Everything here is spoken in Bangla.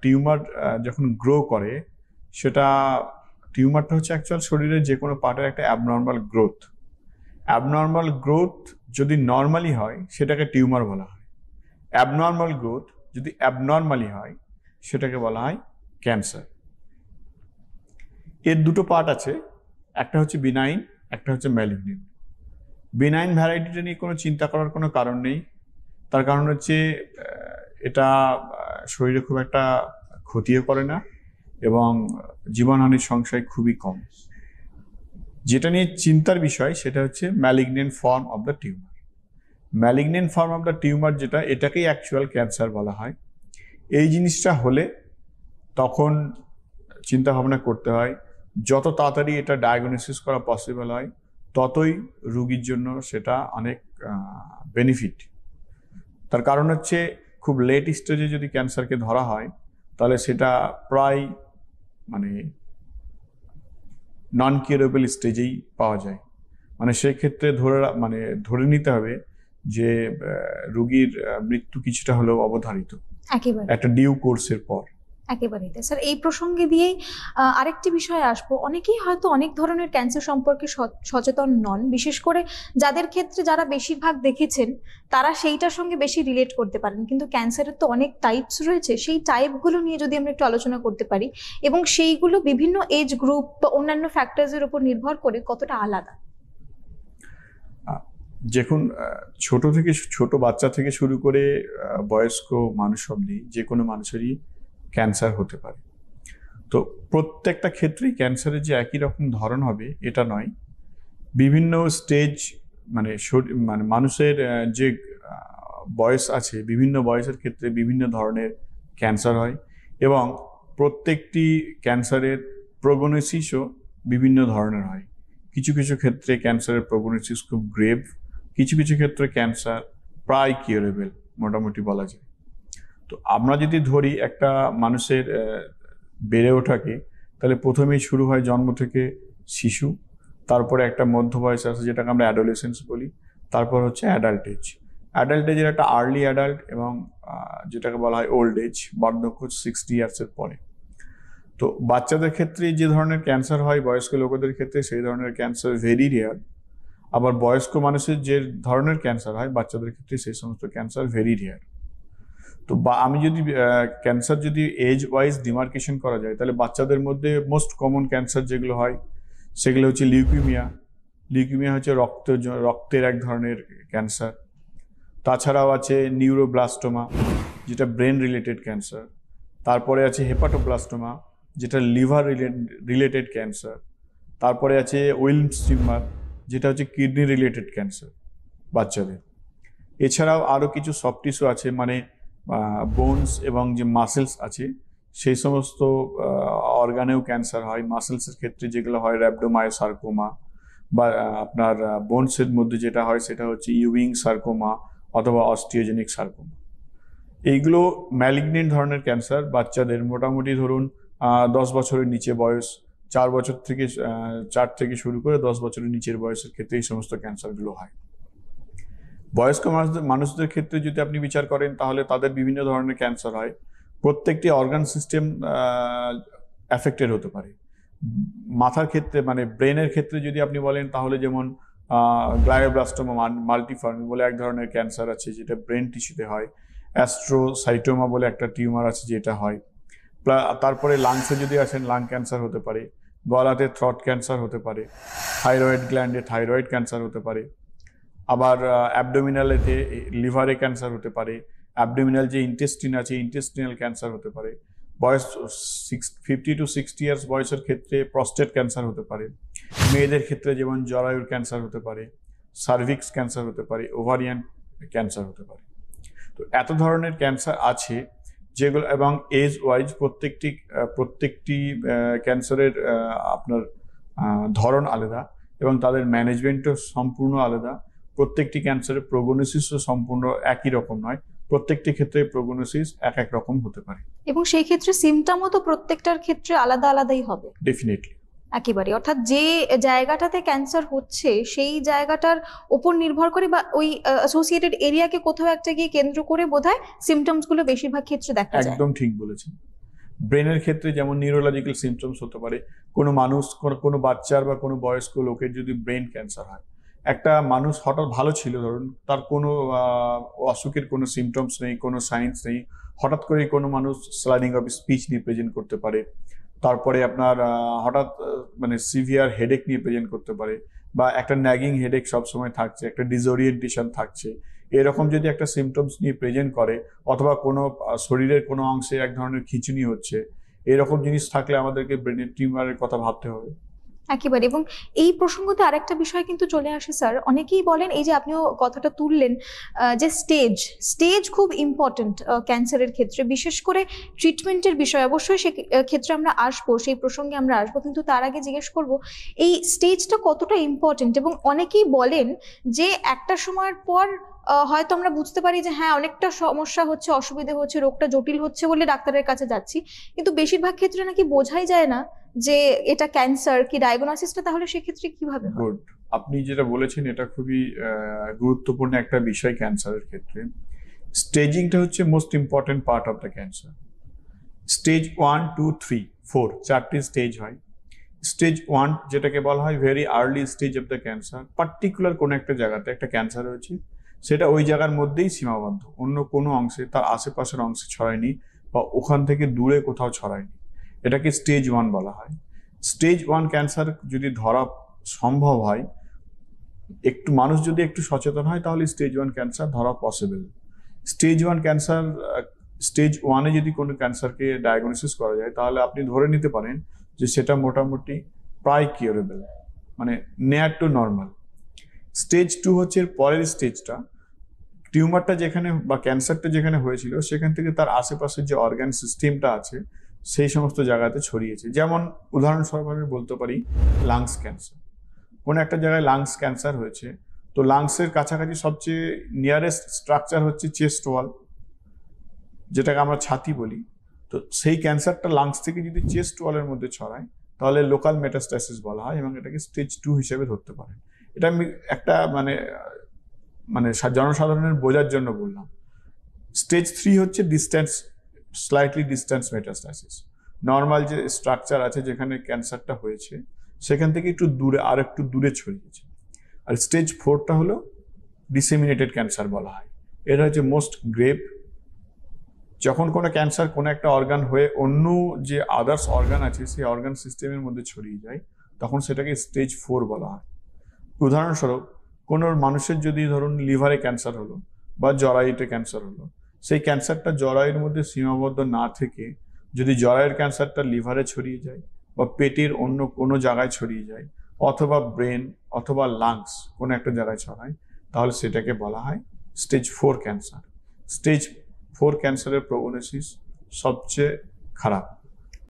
টিউমার যখন গ্রো করে সেটা টিউমারটা হচ্ছে অ্যাকচুয়াল শরীরের যে কোনো পার্টের একটা অ্যাবনর্মাল গ্রোথ যদি নর্মালি হয় সেটাকে টিউমার বলা হয়। অ্যাবনর্মাল গ্রোথ যদি অ্যাবনর্মালি হয় সেটাকে বলা হয় ক্যান্সার। এর দুটো পার্ট আছে, একটা হচ্ছে বিনাইন, একটা হচ্ছে ম্যালিগনেন্ট। বিনাইন ভ্যারাইটিটা নিয়ে কোনো চিন্তা করার কোনো কারণ নেই। তার কারণ হচ্ছে এটা শরীরে খুব একটা ক্ষতিও করে না এবং জীবনহানির সংশয় খুবই কম। যেটা নিয়ে চিন্তার বিষয় সেটা হচ্ছে malignant form of the tumour. Malignant form of the tumour যেটা, এটাকেই অ্যাকচুয়াল ক্যান্সার বলা হয়। এই জিনিসটা হলে তখন চিন্তা ভাবনা করতে হয়, যত তাড়াতাড়ি এটা ডায়াগনোসিস করা পসিবল হয় ততই রুগীর জন্য সেটা অনেক বেনিফিট। তার কারণ হচ্ছে খুব লেট স্টেজে যদি ক্যান্সারকে ধরা হয় তাহলে সেটা প্রায় নন কিউরেবল স্টেজেই পাওয়া যায়। সেই ক্ষেত্রে ধরে নিতে হবে যে রুগীর মৃত্যু কিছুটা হলেও অবধারিত, একেবারে একটা ডিউ কোর্সের পর। একেবারেই তাই স্যার। এই প্রসঙ্গে দিয়েই আরেকটি বিষয়ে আসবো। অনেকেই হয়তো অনেক ধরনের ক্যান্সার সম্পর্কে সচেতন নন, বিশেষ করে যাদের ক্ষেত্রে যারা বেশিরভাগ দেখেছেন তারা সেইটার সঙ্গে বেশি রিলেট করতে পারেন। কিন্তু ক্যান্সারের তো অনেক টাইপস রয়েছে, সেই টাইপগুলো নিয়ে যদি আমরা একটু আলোচনা করতে পারি এবং সেইগুলো বিভিন্ন এজ গ্রুপ বা অন্যান্য ফ্যাক্টরসের উপর নির্ভর করে কতটা আলাদা। দেখুন, ছোট বাচ্চা থেকে শুরু করে বয়স্ক মানুষ অবধি যে কোনো মানুষেরই ক্যান্সার হতে পারে। তো প্রত্যেকটা ক্ষেত্রেই ক্যান্সারের যে একই রকম ধরন হবে এটা নয়। বিভিন্ন স্টেজ মানুষের যে বয়স আছে, বিভিন্ন বয়সের ক্ষেত্রে বিভিন্ন ধরনের ক্যান্সার হয় এবং প্রত্যেকটি ক্যান্সারের প্রোগনোসিসও বিভিন্ন ধরনের হয়। কিছু কিছু ক্ষেত্রে ক্যান্সারের প্রোগনোসিস খুব গ্রেভ, কিছু কিছু ক্ষেত্রে ক্যান্সার প্রায় কিউরেবল মোটামুটি বলা যায়। তো আমরা যদি ধরি একটা মানুষের বেড়ে ওঠাকে, তাহলে প্রথমেই শুরু হয় জন্ম থেকে শিশু, তারপরে একটা মধ্য বয়স আছে যেটাকে আমরা অ্যাডোলেসেন্স বলি, তারপর হচ্ছে অ্যাডাল্ট এজের একটা আর্লি অ্যাডাল্ট এবং যেটাকে বলা হয় ওল্ড এজ, বার্ধক্য 60 ইয়ার্সের পরে। তো বাচ্চাদের ক্ষেত্রে যে ধরনের ক্যান্সার হয় বয়স্ক লোকেদের ক্ষেত্রে সেই ধরনের ক্যান্সার ভেরি রেয়ার। আবার বয়স্ক মানুষের যে ধরনের ক্যান্সার হয় বাচ্চাদের ক্ষেত্রে সেই সমস্ত ক্যান্সার ভেরি রেয়ার। তো আমি যদি ক্যান্সার যদি এজ ওয়াইজ ডিমার্কেশন করা যায় তাহলে বাচ্চাদের মধ্যে মোস্ট কমন ক্যান্সার যেগুলো হয় সেগুলো হচ্ছে লিউকিমিয়া হচ্ছে রক্তের এক ধরনের ক্যান্সার। তাছাড়াও আছে নিউরোব্লাস্টোমা, যেটা ব্রেন রিলেটেড ক্যান্সার। তারপরে আছে হেপাটোব্লাস্টোমা, যেটা লিভার রিলেটেড ক্যান্সার। তারপরে আছে উইলমস টিউমার, যেটা হচ্ছে কিডনি রিলেটেড ক্যান্সার বাচ্চাদের। এছাড়াও আরও কিছু সফট টিস্যু আছে, বোনস এবং যে মাসেলস আছে সেই সমস্ত অর্গানেও ক্যান্সার হয়। মাসেলসের ক্ষেত্রে যেগুলো হয় র্যাপডোমায়োসার্কোমা, বা আপনার বোনসের মধ্যে যেটা হয় সেটা হচ্ছে ইউইং সার্কোমা অথবা অস্টিওজেনিক সার্কোমা। এইগুলো ম্যালিগনেন্ট ধরনের ক্যান্সার। বাচ্চাদের মোটামুটি ধরুন 10 বছরের নিচে বয়স, 4 থেকে শুরু করে 10 বছরের নিচের বয়সের ক্ষেত্রে এই সমস্ত ক্যান্সারগুলো হয়। বয়স্ক মানুষদের ক্ষেত্রে যদি আপনি বিচার করেন তাহলে তাদের বিভিন্ন ধরনের ক্যান্সার হয়। প্রত্যেকটি অর্গান সিস্টেম অ্যাফেক্টেড হতে পারে। মাথার ক্ষেত্রে ব্রেনের ক্ষেত্রে যদি আপনি বলেন তাহলে যেমন গ্লায়োব্লাস্টোমা মাল্টিফর্মি বলে এক ধরনের ক্যান্সার আছে যেটা ব্রেন টিস্যুতে হয়। অ্যাস্ট্রোসাইটোমা বলে একটা টিউমার আছে যেটা হয়। তারপরে লাংসে যদি আসেন লাং ক্যান্সার হতে পারে, গলাতে থ্রট ক্যান্সার হতে পারে, থাইরয়েড গ্ল্যান্ডে থাইরয়েড ক্যান্সার হতে পারে। আবার অ্যাবডোমিনালেতে লিভারে ক্যান্সার হতে পারে। অ্যাবডোমিনাল যে ইন্টেস্টিন আছে ইন্টেস্টিনাল ক্যান্সার হতে পারে। বয়স 50 to 60 ইয়ার্স বয়সের ক্ষেত্রে প্রস্টেট ক্যান্সার হতে পারে। মেয়েদের ক্ষেত্রে যেমন জরায়ুর ক্যান্সার হতে পারে, সার্ভিক্স ক্যান্সার হতে পারে, ওভারিয়ান ক্যান্সার হতে পারে। তো এত ধরনের ক্যান্সার আছে যেগুলো, এবং এজ ওয়াইজ প্রত্যেকটি ক্যান্সারের আপনার ধরন আলাদা এবং তাদের ম্যানেজমেন্টও সম্পূর্ণ আলাদা। প্রত্যেকটি ক্যান্সারের প্রোগনোসিসও সম্পূর্ণ একই রকম নয়, প্রত্যেকটি ক্ষেত্রে প্রোগনোসিস এক রকম হতে পারে এবং সেই ক্ষেত্রে সিমটমও তো প্রত্যেকটার ক্ষেত্রে আলাদা আলাদাই হবে। ডেফিনেটলি। একেবারে, অর্থাৎ যে জায়গাটাতে ক্যান্সার হচ্ছে সেই জায়গাটার উপর নির্ভর করে বা ওই অ্যাসোসিয়েটেড এরিয়াকে কোথাও একটা গিয়ে কেন্দ্র করে বোধহয় সিমটমস গুলো বেশিরভাগ ক্ষেত্রে দেখা যায়। একদম ঠিক বলেছেন। ব্রেনের ক্ষেত্রে যেমন নিউরোলজিক্যাল সিমটমস হতে পারে, কোনো মানুষ কোনো বাচ্চার বা কোনো বয়স্ক লোকের যদি ব্রেন ক্যান্সার হয়, একটা মানুষ হঠাৎ ভালো ছিল, ধরুন তার কোনো অসুখের কোনো সিমটমস নেই, কোনো সাইন্স নেই, হঠাৎ করে কোনো মানুষ স্লাইডিং অফ স্পিচ নিয়ে প্রেজেন্ট করতে পারে, তারপরে আপনার হঠাৎ মানে সিভিয়ার হেডেক নিয়ে প্রেজেন্ট করতে পারে, বা একটা ন্যাগিং হেডেক সবসময় থাকছে, একটা ডিসওরিয়েন্টেশন থাকছে, এরকম যদি একটা সিমটমস নিয়ে প্রেজেন্ট করে, অথবা কোনো শরীরের কোনো অংশে এক ধরনের খিঁচুনি হচ্ছে, এরকম জিনিস থাকলে আমাদেরকে ব্রেনের টিউমারের কথা ভাবতে হবে। একেবারে। এবং এই প্রসঙ্গতে আরেকটা বিষয় কিন্তু চলে আসে স্যার, অনেকেই বলেন, এই যে আপনিও কথাটা তুললেন, যে স্টেজ খুব ইম্পর্টেন্ট ক্যান্সারের ক্ষেত্রে, বিশেষ করে ট্রিটমেন্টের বিষয়। অবশ্যই সে ক্ষেত্রে আমরা আসবো, সেই প্রসঙ্গে আমরা আসবো, কিন্তু তার আগে জিজ্ঞেস করব এই স্টেজটা কতটা ইম্পর্টেন্ট। এবং অনেকেই বলেন যে একটা সময়ের পর হয়তো আমরা বুঝতে পারি যে হ্যাঁ অনেকটা সমস্যা হচ্ছে, অসুবিধে হচ্ছে, রোগটা জটিল হচ্ছে বলে ডাক্তারের কাছে যাচ্ছি, কিন্তু বেশিরভাগ ক্ষেত্রে নাকি বোঝাই যায় না যে এটা ক্যান্সার কি। ডায়াগনোসিসটা তাহলে সেক্ষেত্রে কিভাবে হয়? গুড, আপনি যেটা বলেছেন এটা খুবই গুরুত্বপূর্ণ একটা বিষয় ক্যান্সারের ক্ষেত্রে। স্টেজিংটা হচ্ছে most important part of the cancer. Stage 1, 2, 3, 4 চারটি স্টেজ হয়। স্টেজ 1 যেটাকে বলা হয় very early stage of the cancer, particular কোনো একটা জায়গাতে একটা ক্যান্সার হয়েছে, সেটা ওই জায়গার মধ্যেই সীমাবদ্ধ, অন্য কোনো অংশে, তার আশেপাশের অংশে ছড়ায়নি, বা ওখান থেকে দূরে কোথাও ছড়ায়নি, এটাকে স্টেজ 1 বলা হয়। স্টেজ 1 ক্যান্সার যদি ধরা সম্ভব হয়, একটু মানুষ যদি একটু সচেতন হয়, তাহলে স্টেজ 1 ক্যান্সার ধরা পসিবল। স্টেজ 1 ক্যান্সার, স্টেজ 1-এ যদি কোনো ক্যান্সারকে ডায়াগনোসিস করা যায়, তাহলে আপনি ধরে নিতে পারেন যে সেটা মোটামুটি প্রায় কিউরেবল, মানে নেয়ার টু নর্মাল। স্টেজ 2 হচ্ছে এর পরের স্টেজটা, টিউমারটা যেখানে বা ক্যান্সারটা যেখানে হয়েছিল সেখান থেকে তার আশেপাশের যে অর্গান সিস্টেমটা আছে সেই সমস্ত জায়গাতে ছড়িয়েছে। যেমন উদাহরণস্বরূপ আমি বলতে পারি লাংস ক্যান্সার। কোনো একটা জায়গায় লাংস ক্যান্সার হয়েছে, তো লাংসের কাছাকাছি সবচেয়ে নিয়ারেস্ট স্ট্রাকচার হচ্ছে চেস্ট ওয়াল, যেটাকে আমরা ছাতি বলি। তো সেই ক্যান্সারটা লাংস থেকে যদি চেস্ট ওয়ালের মধ্যে ছড়ায়, তাহলে লোকাল মেটাস্টাসিস বলা হয়, এবং এটাকে স্টেজ 2 হিসেবে ধরতে পারেন। এটা আমি একটা মানে মানে জনসাধারণের বোঝার জন্য বললাম। স্টেজ 3 হচ্ছে distance, slightly distance metastasis. Normal যে স্ট্রাকচার আছে যেখানে ক্যান্সারটা হয়েছে সেখান থেকে একটু দূরে, আর একটু দূরে ছড়িয়েছে। আর স্টেজ 4টা হলো ডিসেমিনেটেড ক্যান্সার বলা হয়। এটা হচ্ছে মোস্ট গ্রেভ। যখন কোনো ক্যান্সার কোনো একটা অর্গান হয়ে অন্য যে আদার্স অর্গান আছে সেই অর্গান সিস্টেমের মধ্যে ছড়িয়ে যায়, তখন সেটাকে স্টেজ 4 বলা হয়। উদাহরণস্বরূপ কোনো মানুষের যদি ধরুন লিভারে ক্যান্সার হলো বা জরায়ুতে ক্যান্সার হলো, সেই ক্যান্সারটা জরায়ুর মধ্যে সীমাবদ্ধ না থেকে যদি জরায়ুর ক্যান্সারটা লিভারে ছড়িয়ে যায়, বা পেটের অন্য কোনো জায়গায় ছড়িয়ে যায়, অথবা ব্রেন অথবা লাংস কোনো একটা জায়গায় ছড়ায়, তাহলে সেটাকে বলা হয় স্টেজ 4 ক্যান্সার। স্টেজ 4 ক্যান্সারের প্রগনোসিস সবচেয়ে খারাপ।